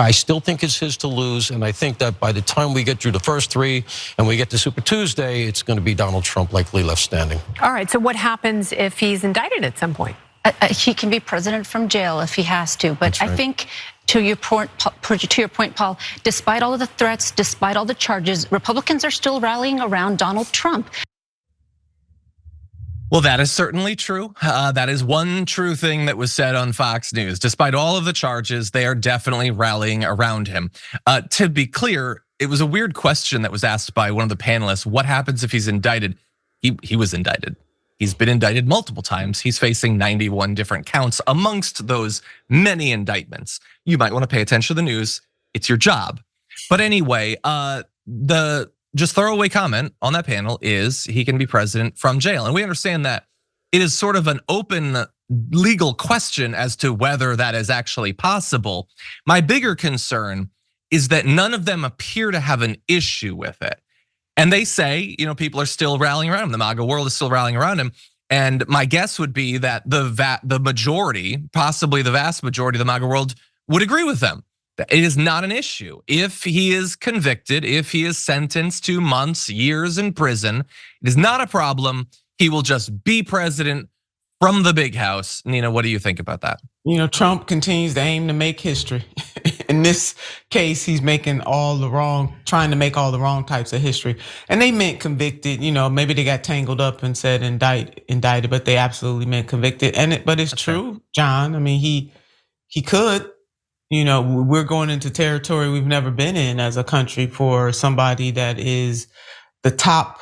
I still think it's his to lose, and I think that by the time we get through the first three and we get to Super Tuesday, it's going to be Donald Trump likely left standing. All right, so what happens if he's indicted at some point? He can be president from jail if he has to, but That's right. I think to your point, Paul, despite all of the threats, despite all the charges, Republicans are still rallying around Donald Trump. Well, that is certainly true. That is one true thing that was said on Fox News. Despite all of the charges, they are definitely rallying around him. To be clear, it was a weird question that was asked by one of the panelists. What happens if he's indicted? He was indicted. He's been indicted multiple times. He's facing 91 different counts amongst those many indictments. You might want to pay attention to the news. It's your job. But anyway, the just throwaway comment on that panel is he can be president from jail. And we understand that it is sort of an open legal question as to whether that is actually possible. My bigger concern is that none of them appear to have an issue with it. And they say, people are still rallying around him. The MAGA world is still rallying around him. And my guess would be that the majority, possibly the vast majority of the MAGA world would agree with them. It is not an issue. If he is convicted, if he is sentenced to months, years in prison, it is not a problem. He will just be president from the big house. Nina, what do you think about that? Trump continues to aim to make history. In this case, he's trying to make all the wrong types of history. And they meant convicted, maybe they got tangled up and said indicted, but they absolutely meant convicted. But it's true, right. John. I mean, he could. We're going into territory we've never been in as a country for somebody that is the top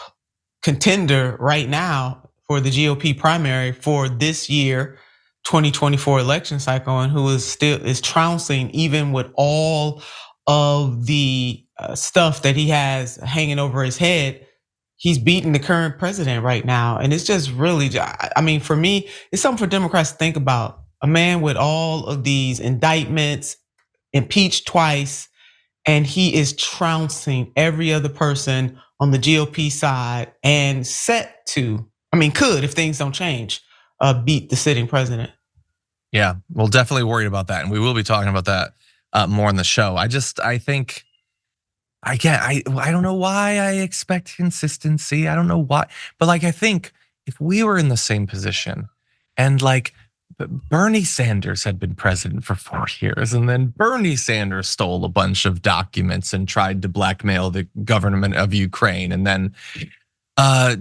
contender right now for the GOP primary for this year, 2024 election cycle, and who is trouncing even with all of the stuff that he has hanging over his head. He's beating the current president right now. And it's just really, for me, it's something for Democrats to think about. A man with all of these indictments, impeached twice, and he is trouncing every other person on the GOP side and set to, could, if things don't change, beat the sitting president. Yeah, we're definitely worried about that. And we will be talking about that more on the show. I think, I don't know why I expect consistency. I don't know why, but I think if we were in the same position and Bernie Sanders had been president for 4 years, and then Bernie Sanders stole a bunch of documents and tried to blackmail the government of Ukraine, and then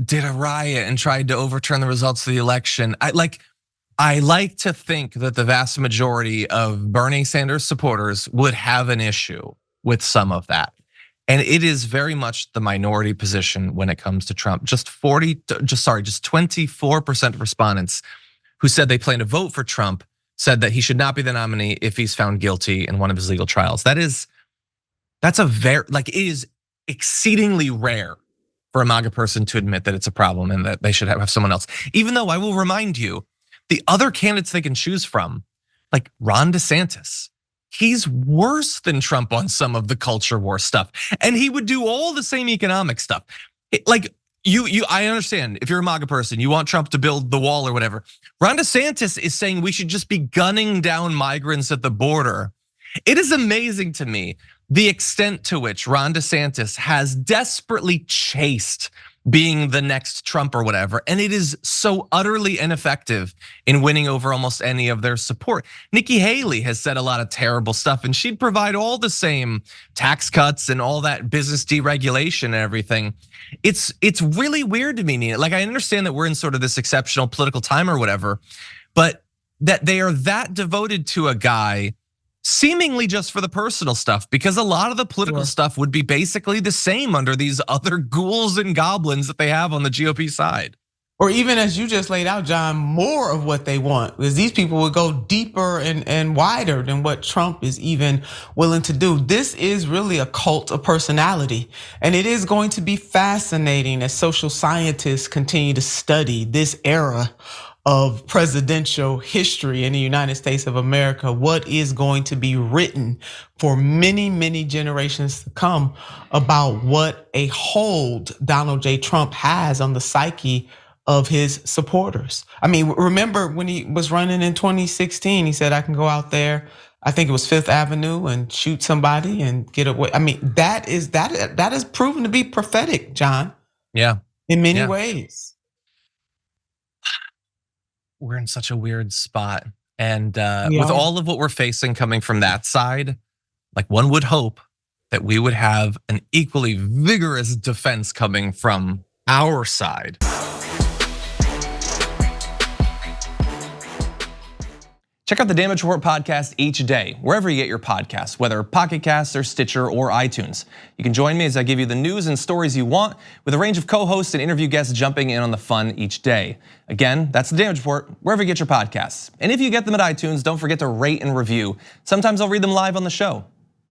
did a riot and tried to overturn the results of the election. I like to think that the vast majority of Bernie Sanders supporters would have an issue with some of that. And it is very much the minority position when it comes to Trump. Just 24% of respondents who said they plan to vote for Trump said that he should not be the nominee if he's found guilty in one of his legal trials. It is exceedingly rare for a MAGA person to admit that it's a problem and that they should have someone else. Even though I will remind you, the other candidates they can choose from, like Ron DeSantis, he's worse than Trump on some of the culture war stuff. And he would do all the same economic stuff. I understand if you're a MAGA person, you want Trump to build the wall or whatever. Ron DeSantis is saying we should just be gunning down migrants at the border. It is amazing to me the extent to which Ron DeSantis has desperately chased being the next Trump or whatever. And it is so utterly ineffective in winning over almost any of their support. Nikki Haley has said a lot of terrible stuff, and she'd provide all the same tax cuts and all that business deregulation and everything. It's really weird to me, Nina. I understand that we're in sort of this exceptional political time or whatever, but that they are that devoted to a guy seemingly just for the personal stuff, because a lot of the political stuff would be basically the same under these other ghouls and goblins that they have on the GOP side. Or even as you just laid out, John, more of what they want, because these people would go deeper and wider than what Trump is even willing to do. This is really a cult of personality. And it is going to be fascinating as social scientists continue to study this era of presidential history in the United States of America, what is going to be written for many, many generations to come about what a hold Donald J. Trump has on the psyche of his supporters. Remember when he was running in 2016, he said, I can go out there, I think it was Fifth Avenue and shoot somebody and get away. I mean, that is proven to be prophetic, John. Yeah. In many ways. We're in such a weird spot. And with all of what we're facing coming from that side, like one would hope that we would have an equally vigorous defense coming from our side. Check out the Damage Report podcast each day, wherever you get your podcasts, whether Pocket Casts or Stitcher or iTunes. You can join me as I give you the news and stories you want, with a range of co-hosts and interview guests jumping in on the fun each day. Again, that's the Damage Report, wherever you get your podcasts. And if you get them at iTunes, don't forget to rate and review. Sometimes I'll read them live on the show.